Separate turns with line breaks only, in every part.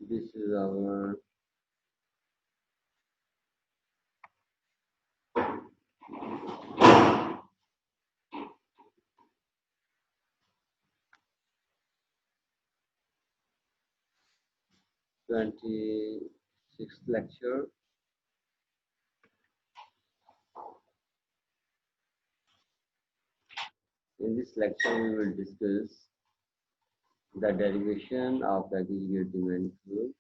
This is our ~26th lecture. In this lecture, we will discuss the derivation of aggregate demand curve,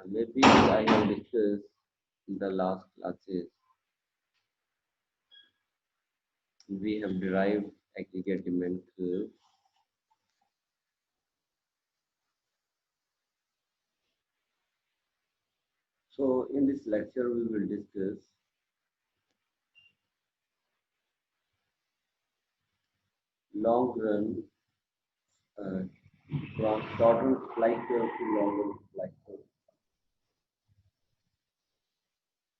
maybe I have discussed in the last classes. We have derived aggregate demand curve. So in this lecture, we will discuss long run from short run supply curve to long run supply curve.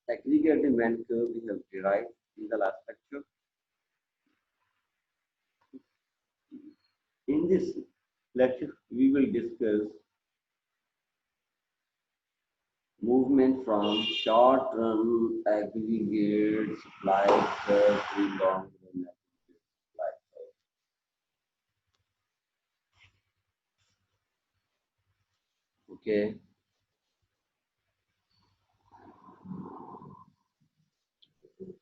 Aggregate demand curve we have derived in the last lecture. In this lecture, we will discuss movement from short run aggregate supply curve to long run aggregate supply curve. Okay.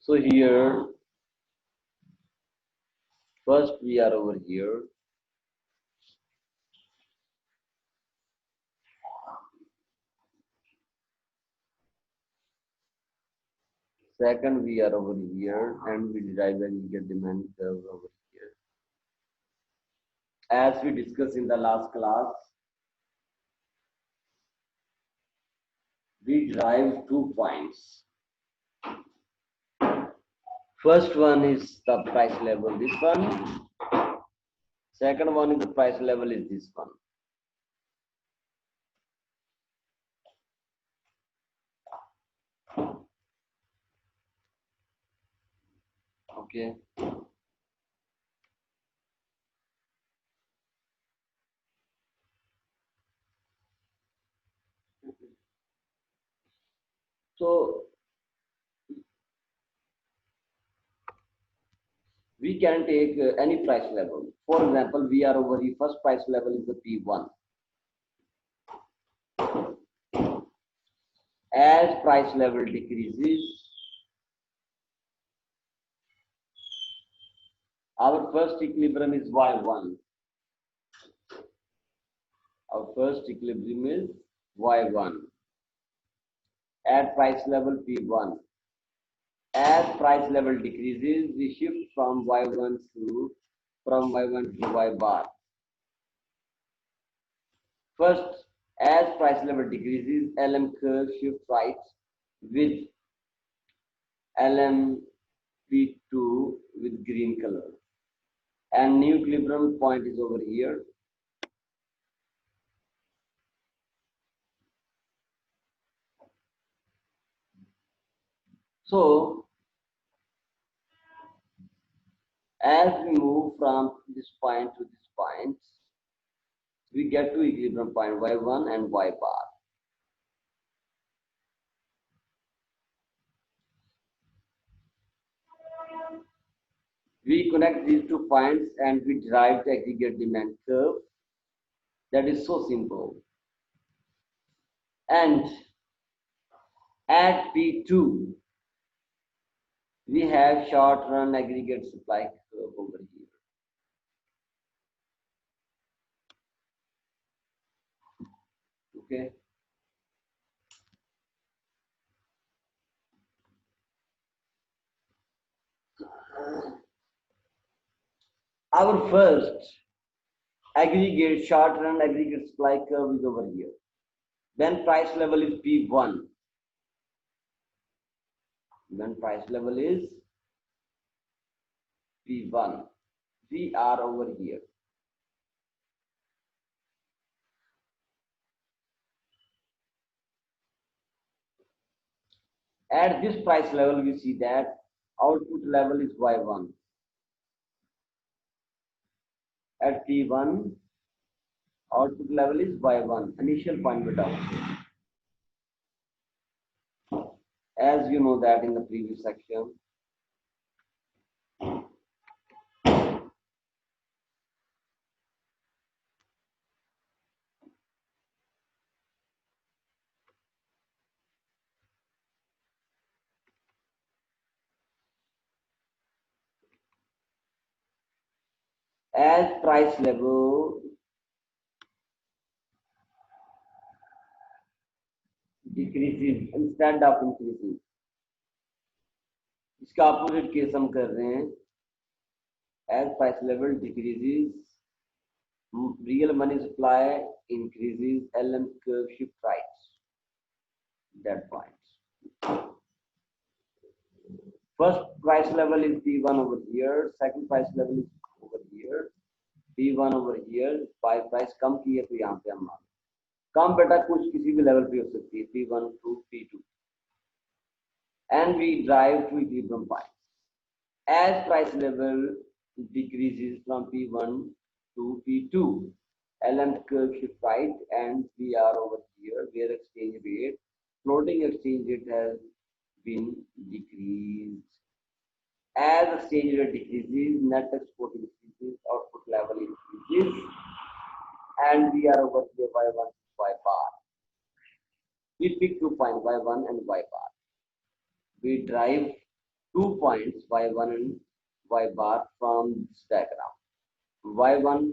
So here, first we are over here. Second, we are over here, and we derive aggregate demand curve over here. As we discussed in the last class, we derive 2 points. First one is the price level, this one. Second one is the price level is this one. Okay. So we can take any price level. For example, we are over here, first price level is the P1. As price level decreases, our first equilibrium is Y1. Our first equilibrium is Y1 at price level P1. As price level decreases, we shift from Y1 to Y bar. First, as price level decreases, LM curve shift right with LM P2 with green color. And new equilibrium point is over here. So, as we move from this point to this point, we get to equilibrium point Y1 and Y bar. We connect these 2 points and we derive the aggregate demand curve. That is so simple. And at P2, we have short run aggregate supply curve over here. Okay. Our first aggregate short run aggregate supply curve is over here. When price level is P1. When price level is P1, we are over here. At this price level, we see that output level is Y1. At P1, output level is Y1, initial point beta. As you know that in the previous section. As price level decreases instead of increasing, इसका opposite case हम कर रहे हैं. As price level decreases, real money supply increases, LM curve shift right. That point. First price level is P1 over here. Second price level is over here. P1 over here. By price कम की है तो यहाँ पे हम मान कम बेटा कुछ किसी भी लेवल पे हो सकती है P1 to P2. And we drive to equilibrium point. As price level decreases from P1 to P2, LM curve shift right, and we are over here where exchange rate, floating exchange rate has been decreased. As exchange rate decreases, net export increases, output level increases, and we are over here Y1, Y bar. We pick 2 points Y1 and Y bar. We drive 2 points Y1 and Y bar from this diagram. Y1,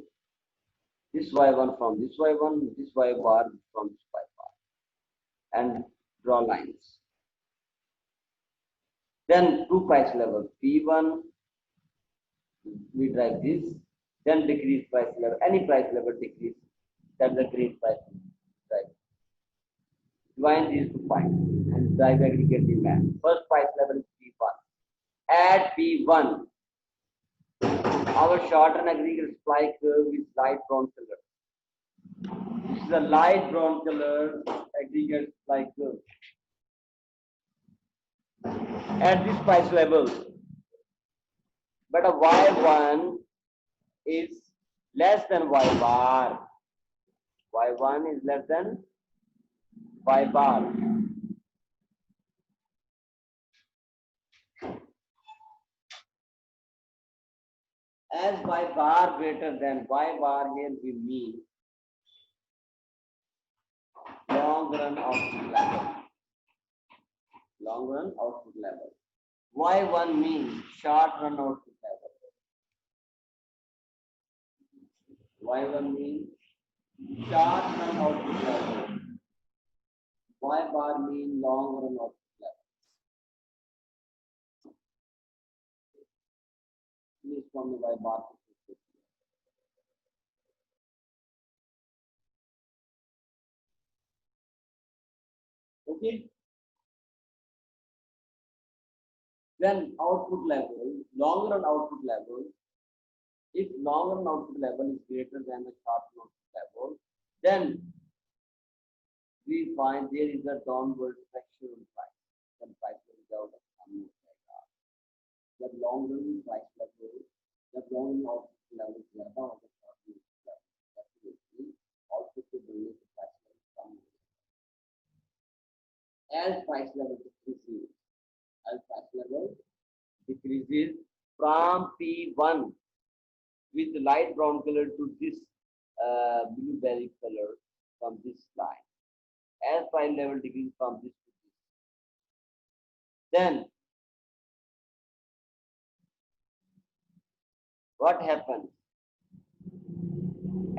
this Y1 from this Y1, this Y bar from this Y bar, and draw lines. Then 2 price level P1, we drive this, then decrease price level, any price level decrease, that's the green price drive. Join these 2 points and drive aggregate demand. First price level is P1. At P1, our short-run aggregate supply curve is light brown color. This is a light brown color aggregate supply curve. At this price level, but a Y1 is less than Y bar. Y1 is less than Y bar. As Y bar greater than Y bar, here we mean long run output level. Long run output level. Y1 means short run output level. Y1 means short run output level. Y bar means long run output level. Please from the Y bar. Okay. Then output level, long run output level. If long run output level is greater than the short run output level, then we find there is a downward pressure on price. Then price will go down. The long run price level, the long run output level is the short run level. Definitely, also to bring the price level down. As price level decreases, from P1 with light brown color to this blueberry color from this line. As price level decreases from this to this. Then what happens?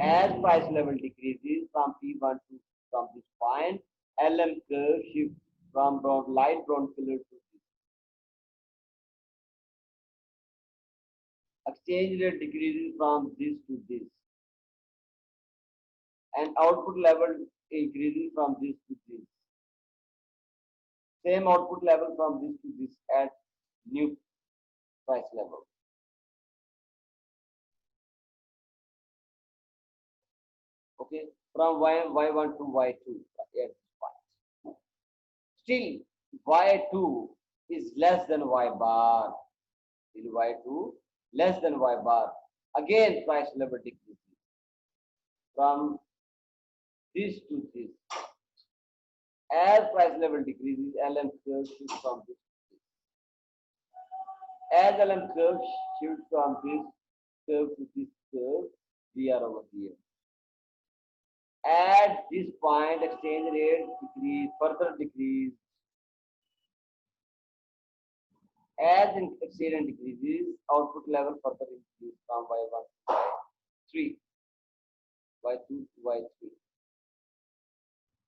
As price level decreases from P1 to from this point, LM curve shifts from light brown color to this. Exchange rate decreases from this to this. And output level increases from this to this. Same output level from this to this at new price level. Okay, from Y1 to Y2 at this point. Still, y2 is less than y bar. In y2 less than y bar. Again, price level decreases from this to this. As price level decreases, LM curve shifts from this to this. As LM curve shifts from this curve to this curve, we are over here. At this point, exchange rate further decrease. As exchange rate decreases, output level further increases from y1 to y3, y2 to y3.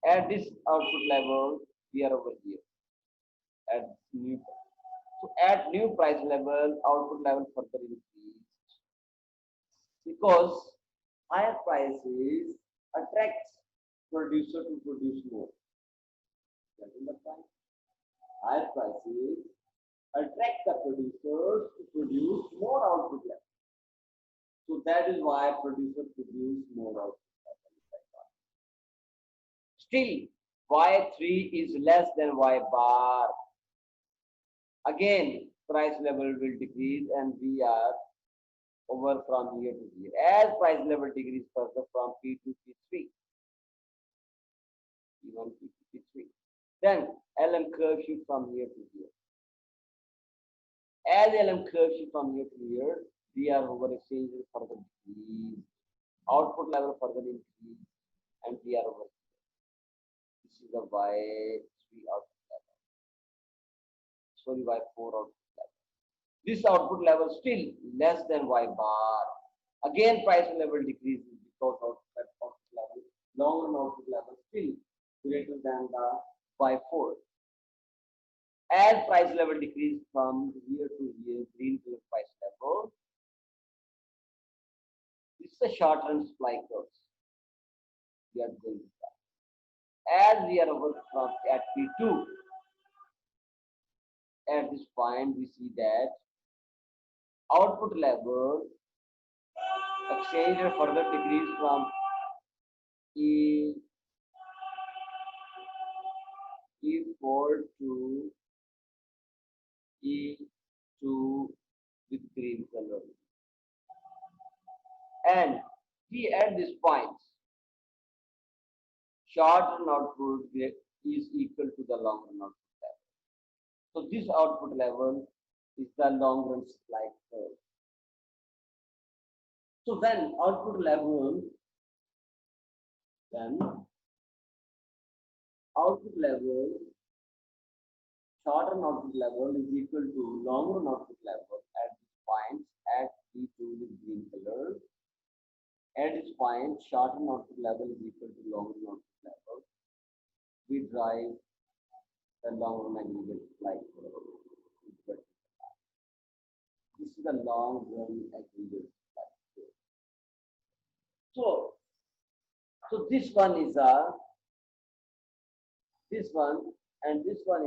At this output level, we are over here. At new price level, output level further increased because higher prices attract producer to produce more. Getting the point? Higher prices attract the producers to produce more output level. So that is why producers produce more output level. Still, Y3 is less than Y bar. Again, price level will decrease and we are over from here to here. As price level decreases further from P to P3, P1, P2, P3. Then LM curve shift from here to here. As LM curve shift from here to here, we are over exchange further decrease. Output level further increase and we are over here. This is the Y3 output level. Sorry, Y4 output level. This output level still less than Y bar. Again, price level decreases because of that output level. Long run output level still greater than the Y4. As price level decreases from year to year, green color price level. This is a short run supply curve. We are going to start. As we are over from at P2, at this point we see that output level exchange rate further decrease from E4 to E2 with green color. And at this point, short run output is equal to the long run output level. So this output level is the long run supply curve. So then output level short run output level is equal to long run output level at this point at E2 with green color. At this point, short run output level is equal to long run output level. We drive the long run aggregate supply curve. This is the long run aggregate supply curve. So this one is this one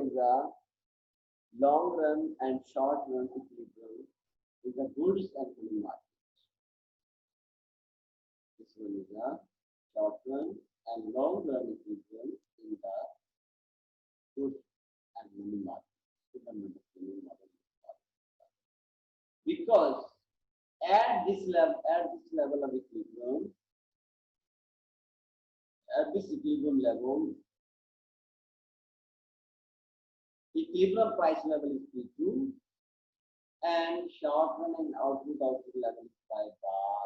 is a long run and short run equilibrium in the goods and money market. This one is a short run and long run equilibrium in the goods and money market. Because at this level of equilibrium, at this equilibrium level, equilibrium price level is P2 and short run and output level is Y bar.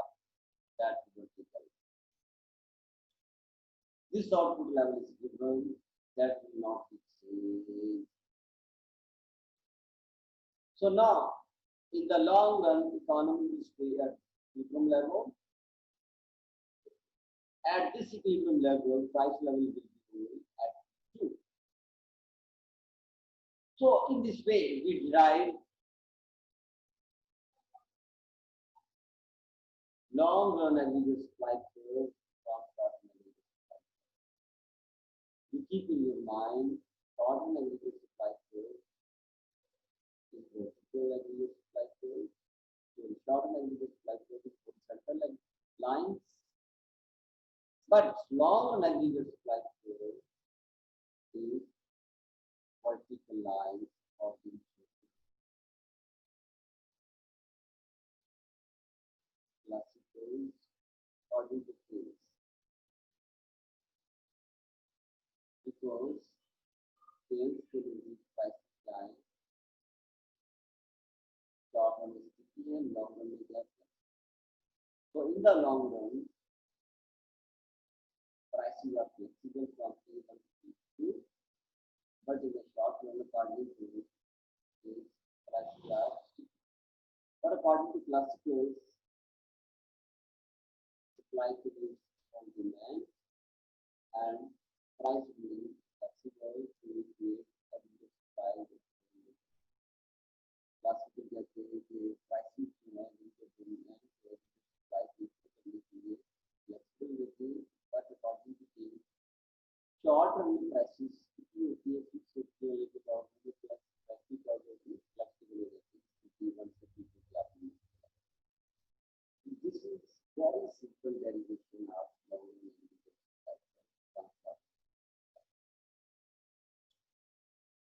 That is vertical. This output level is given, that will not be changed. So now, in the long run, economy will stay at equilibrium level. At this equilibrium level, price level will be at 2. So in this way, we derive long run aggregate supply curve from short run aggregate supply curve. You keep in your mind, short run aggregate supply curve is vertical aggregate supply curve. So short run aggregate supply curve is horizontal lines, but long run aggregate supply curve is vertical lines of the classical according to things because sales can be price line short on sticky and long on the. So in the long run, prices are flexible from A1 to B2, but in the short run, according to this, prices are sticky. But according to classicals, supply produces from demand and price being flexible to create a price. Classical कहते हैं कि pricing जो है उनको demand और supply की flexibility flexibility, but according to the short run prices कितनी होती है फिक्स होती है लेकिन long run prices क्या होती है flexible हो जाती है B1 से B2 की आपने. This is very simple derivation of long run indicator.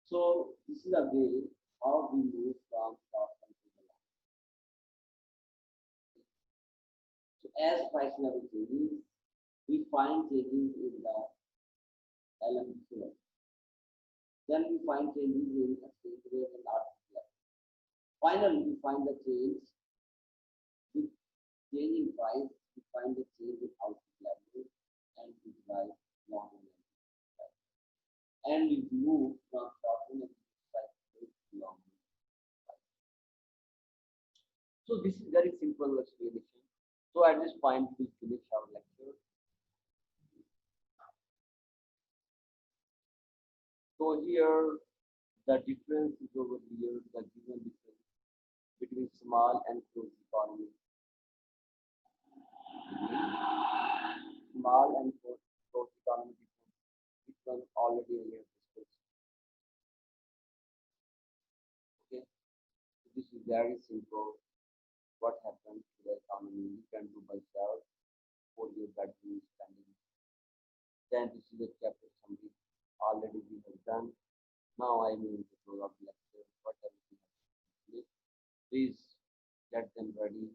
So this is a way how we move from short run to the long run. So as price level changes, we find changes in the LM4. Then we find changes in exchange rate and output level. Finally, we find the change with change in price, we find the change in output level and we drive long run price. And we move from short run price to long run price. So this is very simple explanation. So at this point we finish our lecture. So here the difference is over here, the given difference between small and closed economy. Small and closed economy difference, which one already I have discussed. Okay, so this is very simple. What happens to the economy? You can do by self for your bedroom spending. Then this is a chapter summary. Already we have done. Now I mean to close up lecture. Whatever we have. Please get them ready.